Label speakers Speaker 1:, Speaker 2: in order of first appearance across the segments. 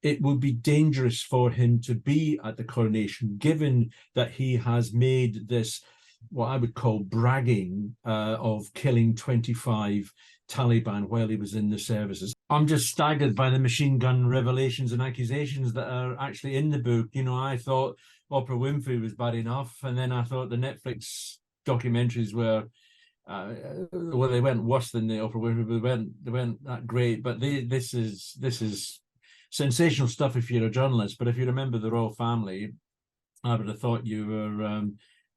Speaker 1: it would be dangerous for him to be at the coronation, given that he has made this, what I would call bragging of killing 25 Taliban while he was in the services. I'm just staggered by the machine gun revelations and accusations that are actually in the book. You know, I thought Oprah Winfrey was bad enough, and then I thought the Netflix documentaries were, well, they went worse than the Oprah Winfrey, but they weren't that great. But this is sensational stuff if you're a journalist. But if you remember the royal family, I would have thought you were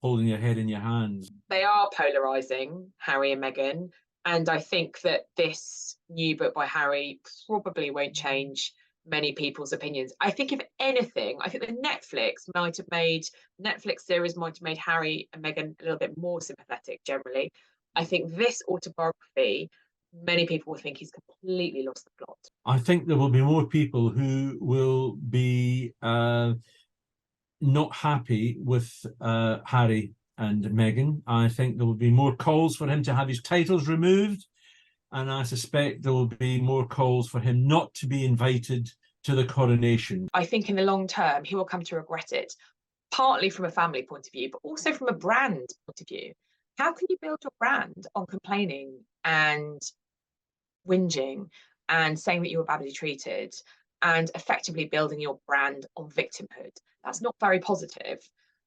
Speaker 1: holding your head in your hands.
Speaker 2: They are polarizing, Harry and Meghan. And I think that this new book by Harry probably won't change many people's opinions. I think if anything, I think the Netflix series might have made Harry and Meghan a little bit more sympathetic generally. I think this autobiography, many people will think he's completely lost the plot.
Speaker 1: I think there will be more people who will be not happy with Harry and Meghan. I think there will be more calls for him to have his titles removed, and I suspect there will be more calls for him not to be invited to the coronation.
Speaker 2: I think in the long term, he will come to regret it, partly from a family point of view, but also from a brand point of view. How can you build your brand on complaining and whinging and saying that you were badly treated and effectively building your brand on victimhood? That's not very positive.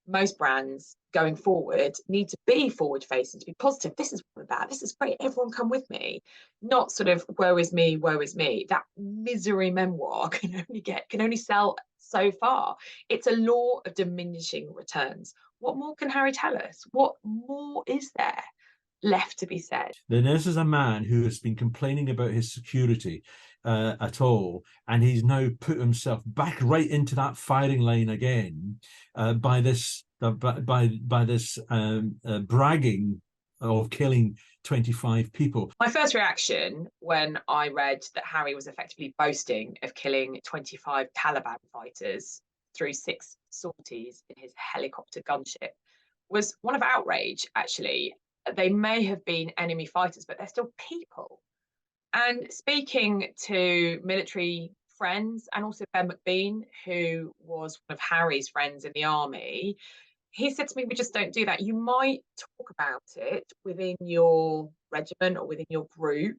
Speaker 2: Most brands going forward need to be forward facing, to be positive. This is what I'm about. This is great. Everyone come with me. Not sort of woe is me, woe is me. That misery memoir can only sell so far. It's a law of diminishing returns. What more can Harry tell us? What more is there left to be said?
Speaker 1: Then this is a man who has been complaining about his security at all, and he's now put himself back right into that firing line again by this bragging of killing 25 people.
Speaker 2: My first reaction when I read that Harry was effectively boasting of killing 25 Taliban fighters through 6 sorties in his helicopter gunship was one of outrage, actually. They may have been enemy fighters, but they're still people. And speaking to military friends, and also Ben McBean, who was one of Harry's friends in the army, he said to me, we just don't do that. You might talk about it within your regiment or within your group.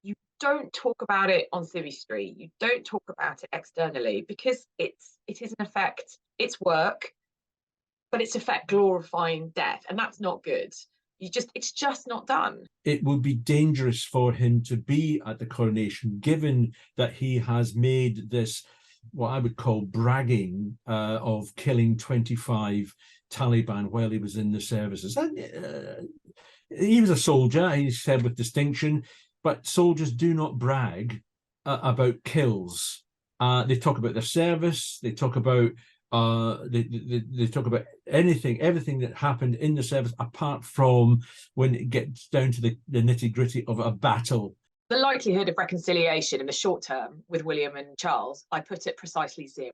Speaker 2: You don't talk about it on Civvy Street. You don't talk about it externally, because it is in effect, it's work, but it's in effect glorifying death, and that's not good. It's just not done.
Speaker 1: It would be dangerous for him to be at the coronation, given that he has made this, what I would call bragging of killing 25 Taliban while he was in the services. And, he was a soldier, he said with distinction, but soldiers do not brag about kills. They talk about their service, they talk about they talk about everything that happened in the service, apart from when it gets down to the nitty-gritty of a battle.
Speaker 2: The likelihood of reconciliation in the short term with William and Charles, I put it precisely 0.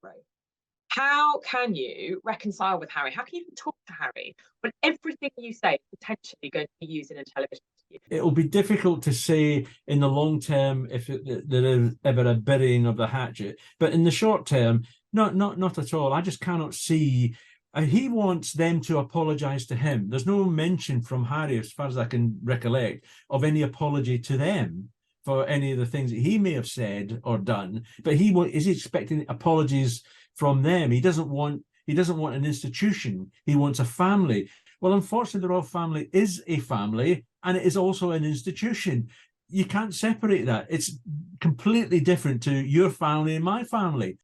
Speaker 2: How can you reconcile with Harry? How can you even talk to Harry when everything you say is potentially going to be used in a television interview?
Speaker 1: It will be difficult to say in the long term if there is ever a burying of the hatchet, but in the short term, not at all. I just cannot see. He wants them to apologise to him. There's no mention from Harry, as far as I can recollect, of any apology to them for any of the things that he may have said or done. But is expecting apologies from them. He doesn't want an institution. He wants a family. Well, unfortunately, the royal family is a family, and it is also an institution. You can't separate that. It's completely different to your family and my family.